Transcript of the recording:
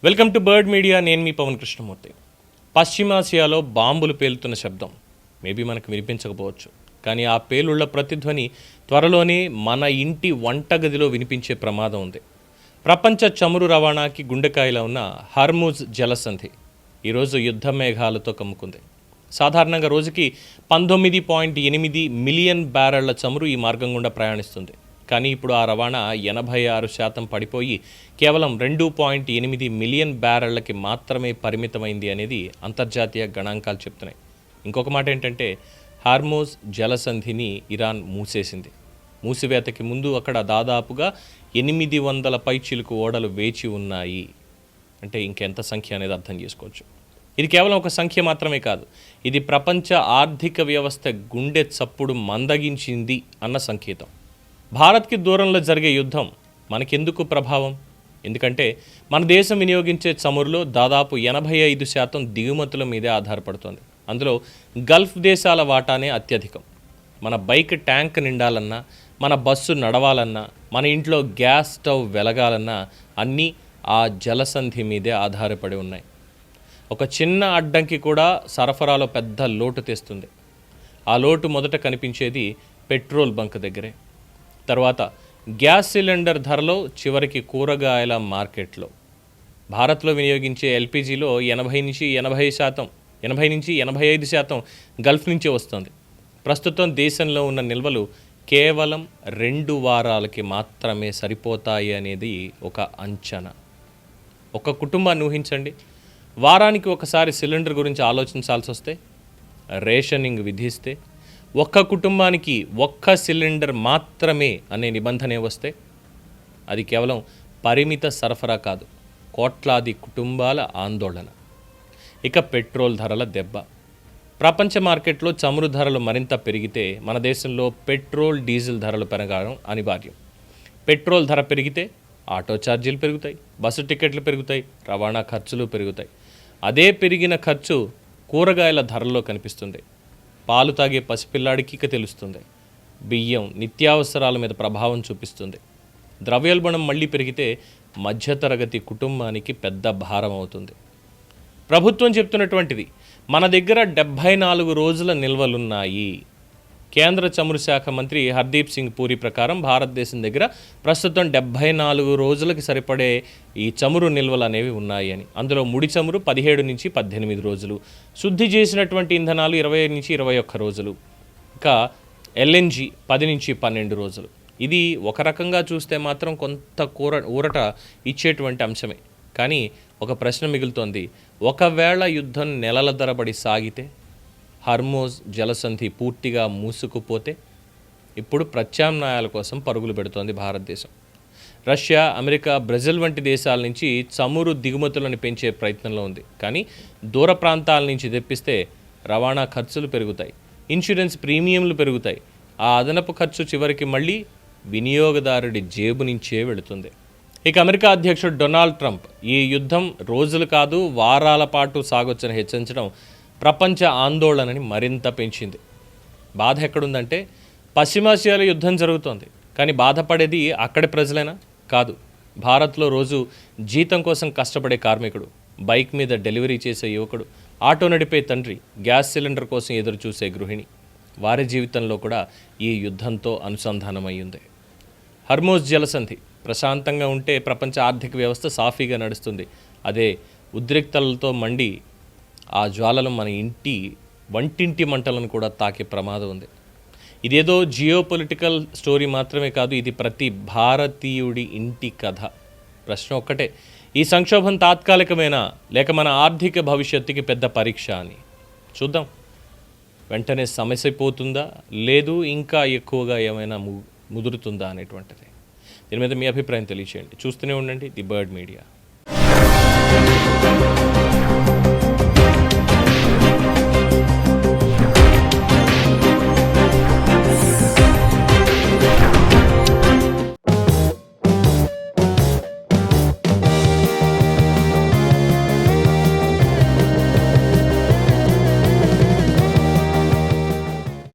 Welcome to bird media. నేను మీ పవన్ కృష్ణమూర్తి. పశ్చిమాసియాలో బాంబులు పేలుతున్న శబ్దం మేబీ మనకు వినిపించకపోవచ్చు, కానీ ఆ పేలుళ్ల ప్రతిధ్వని త్వరలోనే మన ఇంటి వంటగదిలో వినిపించే ప్రమాదం ఉంది. ప్రపంచ చమురు రవాణాకి గుండెకాయలా ఉన్న హర్ముజ్ జలసంధి ఈరోజు యుద్ధ మేఘాలతో కమ్ముకుంది. సాధారణంగా రోజుకి 19.8 మిలియన్ బ్యారెళ్ల చమురు ఈ మార్గం గుండా ప్రయాణిస్తుంది. కానీ ఇప్పుడు ఆ రవాణా 86% పడిపోయి కేవలం 2.8 మిలియన్ బ్యారెళ్లకి మాత్రమే పరిమితమైంది అనేది అంతర్జాతీయ గణాంకాలు చెప్తున్నాయి. ఇంకొక మాట ఏంటంటే, హార్మోజ్ జలసంధిని ఇరాన్ మూసేసింది. మూసివేతకి ముందు అక్కడ దాదాపుగా 800 పైచిలుకు ఓడలు వేచి ఉన్నాయి. అంటే ఇంకెంత సంఖ్య అనేది అర్థం చేసుకోవచ్చు. ఇది కేవలం ఒక సంఖ్య మాత్రమే కాదు, ఇది ప్రపంచ ఆర్థిక వ్యవస్థ గుండె చప్పుడు మందగించింది అన్న సంకేతం. భారత్కి దూరంలో జరిగే యుద్ధం మనకెందుకు ప్రభావం? ఎందుకంటే మన దేశం వినియోగించే చమురులో దాదాపు 85% దిగుమతుల మీదే ఆధారపడుతుంది. అందులో గల్ఫ్ దేశాల వాటానే అత్యధికం. మన బైక్ ట్యాంక్ నిండాలన్నా, మన బస్సు నడవాలన్నా, మన ఇంట్లో గ్యాస్ స్టవ్ వెలగాలన్నా అన్నీ ఆ జలసంధి మీదే ఆధారపడి ఉన్నాయి. ఒక చిన్న అడ్డంకి కూడా సరఫరాలో పెద్ద లోటు తెస్తుంది. ఆ లోటు మొదట కనిపించేది పెట్రోల్ బంక్ దగ్గరే, తర్వాత గ్యాస్ సిలిండర్ ధరలో, చివరికి కూరగాయల మార్కెట్లో. భారత్లో వినియోగించే ఎల్పిజిలో 80-85% గల్ఫ్ నుంచే వస్తుంది. ప్రస్తుతం దేశంలో ఉన్న నిల్వలు కేవలం 2 వారాలకి మాత్రమే సరిపోతాయి అనేది ఒక అంచనా. ఒక కుటుంబాన్ని ఊహించండి. వారానికి ఒకసారి సిలిండర్ గురించి ఆలోచించాల్సి వస్తే, రేషనింగ్ విధిస్తే, ఒక్క కుటుంబానికి ఒక్క సిలిండర్ మాత్రమే అనే నిబంధనే వస్తే, అది కేవలం పరిమిత సరఫరా కాదు, కోట్లాది కుటుంబాల ఆందోళన. ఇక పెట్రోల్ ధరల దెబ్బ. ప్రపంచ మార్కెట్లో చమురు ధరలు మరింత పెరిగితే మన దేశంలో పెట్రోల్, డీజిల్ ధరలు పెరగడం అనివార్యం. పెట్రోల్ ధర పెరిగితే ఆటో ఛార్జీలు పెరుగుతాయి, బస్సు టికెట్లు పెరుగుతాయి, రవాణా ఖర్చులు పెరుగుతాయి. అదే పెరిగిన ఖర్చు కూరగాయల ధరల్లో కనిపిస్తుంది. పాలు తాగే పసిపిల్లాడికి ఇక తెలుస్తుంది. బియ్యం, నిత్యావసరాల మీద ప్రభావం చూపిస్తుంది. ద్రవ్యోల్బణం మళ్ళీ పెరిగితే మధ్యతరగతి కుటుంబానికి పెద్ద భారం అవుతుంది. ప్రభుత్వం చెప్తున్నటువంటిది, మన దగ్గర 74 రోజుల నిల్వలున్నాయి. కేంద్ర చమురు శాఖ మంత్రి హర్దీప్ సింగ్ పూరి ప్రకారం భారతదేశం దగ్గర ప్రస్తుతం 74 రోజులకి సరిపడే ఈ చమురు నిల్వలు అనేవి ఉన్నాయి అని. అందులో ముడి చమురు 17-18 రోజులు, శుద్ధి చేసినటువంటి ఇంధనాలు 20-21 రోజులు, ఇంకా ఎల్ఎన్జి 10-12 రోజులు. ఇది ఒక రకంగా చూస్తే మాత్రం కొంత ఊరట ఇచ్చేటువంటి అంశమే. కానీ ఒక ప్రశ్న మిగులుతోంది, ఒకవేళ యుద్ధం నెలల తరబడి సాగితే, హర్మోజ్ జలసంధి పూర్తిగా మూసుకుపోతే? ఇప్పుడు ప్రత్యామ్నాయాల కోసం పరుగులు పెడుతోంది భారతదేశం. రష్యా, అమెరికా, బ్రెజిల్ వంటి దేశాల నుంచి చమురు దిగుమతులను పెంచే ప్రయత్నంలో ఉంది. కానీ దూర ప్రాంతాల నుంచి తెప్పిస్తే రవాణా ఖర్చులు పెరుగుతాయి, ఇన్సూరెన్స్ ప్రీమియంలు పెరుగుతాయి. ఆ అదనపు ఖర్చు చివరికి మళ్ళీ వినియోగదారుడి జేబు నుంచే వెళుతుంది. ఇక అమెరికా అధ్యక్షుడు డొనాల్డ్ ట్రంప్ ఈ యుద్ధం రోజులు కాదు వారాల పాటు సాగొచ్చని హెచ్చరించడం ప్రపంచ ఆందోళనని మరింత పెంచింది. బాధ ఎక్కడుందంటే, పశ్చిమాసియాలో యుద్ధం జరుగుతోంది, కానీ బాధపడేది అక్కడి ప్రజలేనా? కాదు. భారత్లో రోజు జీతం కోసం కష్టపడే కార్మికుడు, బైక్ మీద డెలివరీ చేసే యువకుడు, ఆటో నడిపే తండ్రి, గ్యాస్ సిలిండర్ కోసం ఎదురు చూసే గృహిణి, వారి జీవితంలో కూడా ఈ యుద్ధంతో అనుసంధానమయ్యింది. హర్మోజ్ జలసంధి ప్రశాంతంగా ఉంటే ప్రపంచ ఆర్థిక వ్యవస్థ సాఫీగా నడుస్తుంది. అదే ఉద్రిక్తలతో మండి ఆ జ్వాలలు మన వంటింటి మంటలను కూడా తాకే ప్రమాదం ఉంది. ఇదేదో జియోపొలిటికల్ స్టోరీ మాత్రమే కాదు, ఇది ప్రతి భారతీయుడి ఇంటి కథ. ప్రశ్న ఒక్కటే, ఈ సంక్షోభం తాత్కాలికమేనా, లేక మన ఆర్థిక భవిష్యత్తుకి పెద్ద పరీక్ష అని? చూద్దాం. వెంటనే సమస్య పోతుందా, లేదు ఇంకా ఎక్కువగా ఏమైనా ముదురుతుందా అనేటువంటిది. దీని మీద మీ అభిప్రాయం తెలియచేయండి. చూస్తూనే ఉండండి ది బర్డ్ మీడియా.